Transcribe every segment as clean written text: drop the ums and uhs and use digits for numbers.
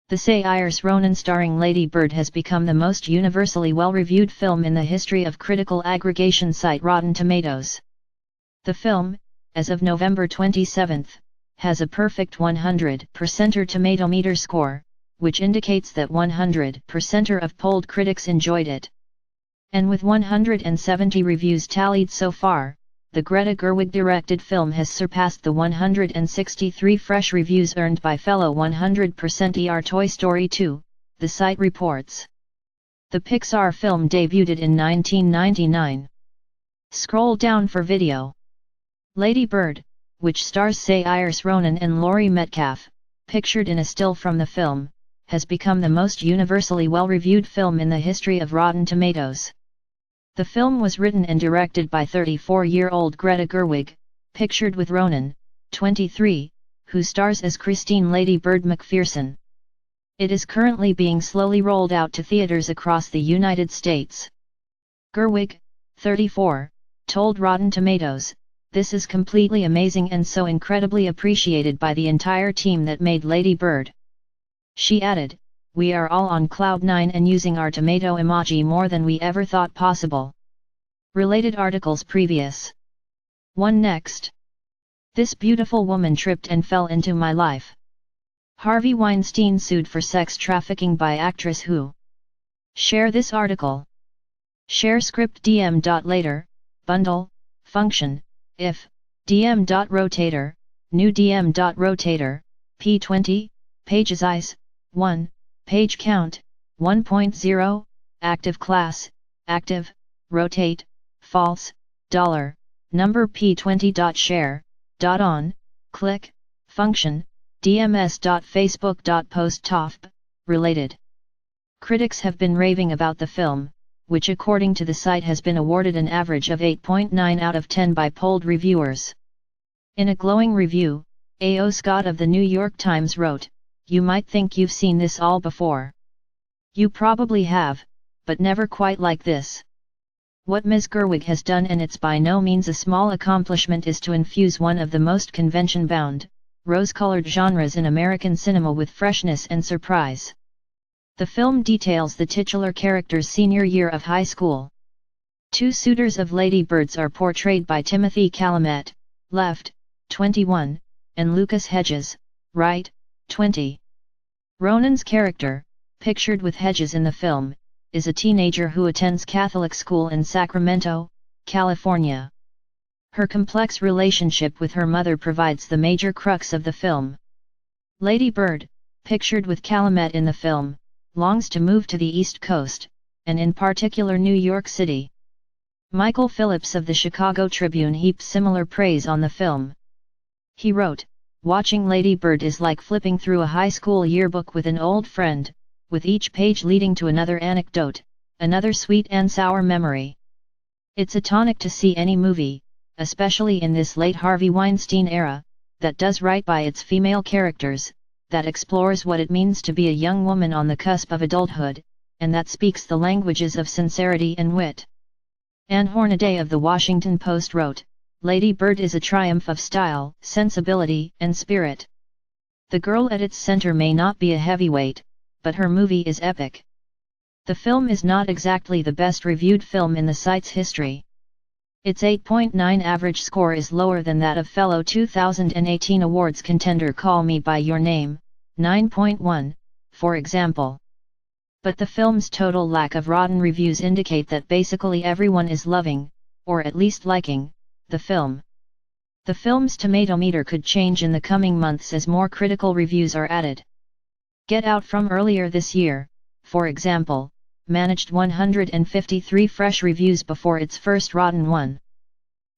The Saoirse Ronan-starring Lady Bird has become the most universally well-reviewed film in the history of critical aggregation site Rotten Tomatoes. The film, as of November 27, has a perfect 100%er tomatometer score, which indicates that 100% of polled critics enjoyed it. And with 170 reviews tallied so far, the Greta Gerwig-directed film has surpassed the 163 fresh reviews earned by fellow 100%er Toy Story 2, the site reports. The Pixar film debuted in 1999. Scroll down for video. Lady Bird, which stars Saoirse Ronan and Laurie Metcalf, pictured in a still from the film, has become the most universally well-reviewed film in the history of Rotten Tomatoes. The film was written and directed by 34-year-old Greta Gerwig, pictured with Ronan, 23, who stars as Christine Lady Bird McPherson. It is currently being slowly rolled out to theaters across the United States. Gerwig, 34, told Rotten Tomatoes, "This is completely amazing and so incredibly appreciated by the entire team that made Lady Bird." She added, "We are all on cloud 9 and using our tomato emoji more than we ever thought possible." Related articles previous. 1 Next. This beautiful woman tripped and fell into my life. Harvey Weinstein sued for sex trafficking by actress who. Share this article. Share script dm.later, bundle, function, if, dm.rotator, new dm.rotator, p20, page size, 1, page count, 1.0, active class, active, rotate, false, $, number p20.share, .on, click, function, dms.facebook.post related. Critics have been raving about the film, which according to the site has been awarded an average of 8.9 out of 10 by polled reviewers. In a glowing review, A.O. Scott of the New York Times wrote, "You might think you've seen this all before. You probably have, but never quite like this. What Ms. Gerwig has done, and it's by no means a small accomplishment, is to infuse one of the most convention-bound, rose-colored genres in American cinema with freshness and surprise." The film details the titular character's senior year of high school. Two suitors of Lady Birds are portrayed by Timothy Chalamet, left, 21, and Lucas Hedges, right, 20. Ronan's character, pictured with Hedges in the film, is a teenager who attends Catholic school in Sacramento, California. Her complex relationship with her mother provides the major crux of the film. Lady Bird, pictured with Chalamet in the film, longs to move to the East Coast, and in particular New York City. Michael Phillips of the Chicago Tribune heaped similar praise on the film. He wrote, "Watching Lady Bird is like flipping through a high school yearbook with an old friend, with each page leading to another anecdote, another sweet and sour memory. It's a tonic to see any movie, especially in this late Harvey Weinstein era, that does right by its female characters, that explores what it means to be a young woman on the cusp of adulthood, and that speaks the languages of sincerity and wit." Ann Hornaday of The Washington Post wrote, "Lady Bird is a triumph of style, sensibility, and spirit. The girl at its center may not be a heavyweight, but her movie is epic." The film is not exactly the best reviewed film in the site's history. Its 8.9 average score is lower than that of fellow 2018 awards contender Call Me By Your Name, 9.1, for example. But the film's total lack of rotten reviews indicate that basically everyone is loving, or at least liking, the film. The film's tomatometer could change in the coming months as more critical reviews are added. Get Out from earlier this year, for example, managed 153 fresh reviews before its first rotten one.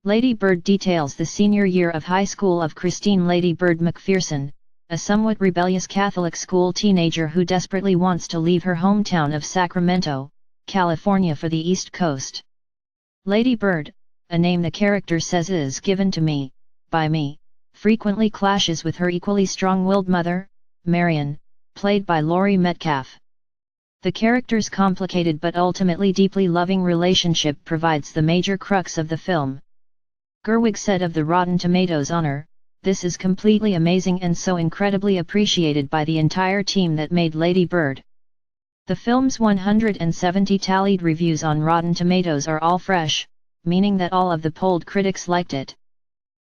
Lady Bird details the senior year of high school of Christine Lady Bird McPherson, a somewhat rebellious Catholic school teenager who desperately wants to leave her hometown of Sacramento, California for the East Coast. Lady Bird, a name the character says is given to me, by me, frequently clashes with her equally strong-willed mother, Marion, played by Laurie Metcalf. The character's complicated but ultimately deeply loving relationship provides the major crux of the film. Gerwig said of the Rotten Tomatoes honor, This is completely amazing and so incredibly appreciated by the entire team that made Lady Bird. The film's 170 tallied reviews on Rotten Tomatoes are all fresh, meaning that all of the polled critics liked it.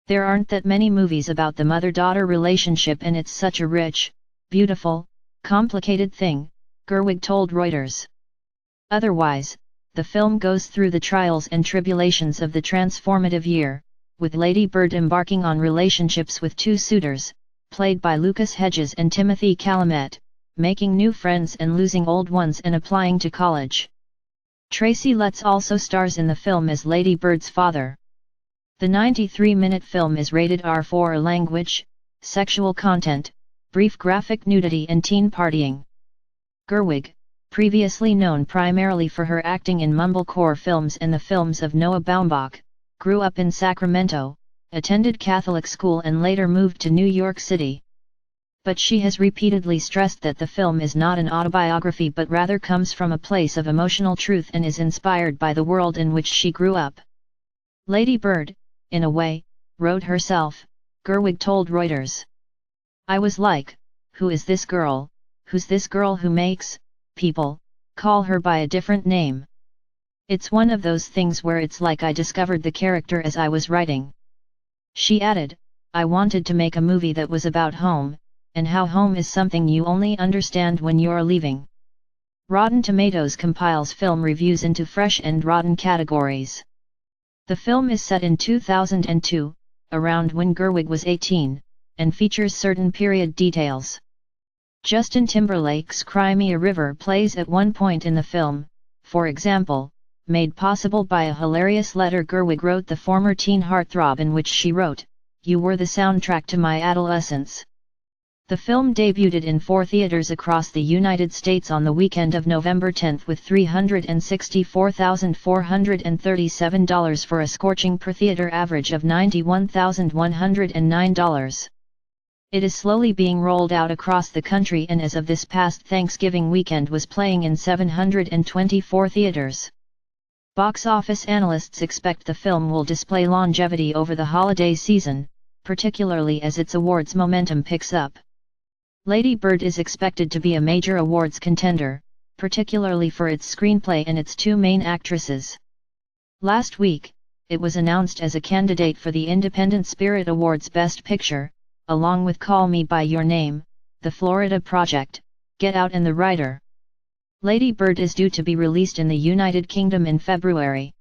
There aren't that many movies about the mother-daughter relationship, and it's such a rich, beautiful, complicated thing, Gerwig told Reuters. Otherwise, the film goes through the trials and tribulations of the transformative year, with Lady Bird embarking on relationships with two suitors, played by Lucas Hedges and Timothy Chalamet, making new friends and losing old ones and applying to college. Tracy Letts also stars in the film as Lady Bird's father. The 93-minute film is rated R for language, sexual content, brief graphic nudity and teen partying. Gerwig, previously known primarily for her acting in mumblecore films and the films of Noah Baumbach, grew up in Sacramento, attended Catholic school and later moved to New York City. But she has repeatedly stressed that the film is not an autobiography but rather comes from a place of emotional truth and is inspired by the world in which she grew up. Lady Bird, in a way, wrote herself, Gerwig told Reuters. I was like, who is this girl, who's this girl who makes people call her by a different name? It's one of those things where it's like I discovered the character as I was writing. She added, I wanted to make a movie that was about home, and how home is something you only understand when you're leaving. Rotten Tomatoes compiles film reviews into fresh and rotten categories. The film is set in 2002, around when Gerwig was 18, and features certain period details. Justin Timberlake's Cry Me a River plays at one point in the film, for example, made possible by a hilarious letter Gerwig wrote the former teen heartthrob, in which she wrote, "You were the soundtrack to my adolescence." The film debuted in 4 theaters across the United States on the weekend of November 10 with $364,437 for a scorching per-theater average of $91,109. It is slowly being rolled out across the country and as of this past Thanksgiving weekend was playing in 724 theaters. Box office analysts expect the film will display longevity over the holiday season, particularly as its awards momentum picks up. Lady Bird is expected to be a major awards contender, particularly for its screenplay and its 2 main actresses. Last week, it was announced as a candidate for the Independent Spirit Awards Best Picture, along with Call Me by Your Name, The Florida Project, Get Out and The Writer. Lady Bird is due to be released in the United Kingdom in February.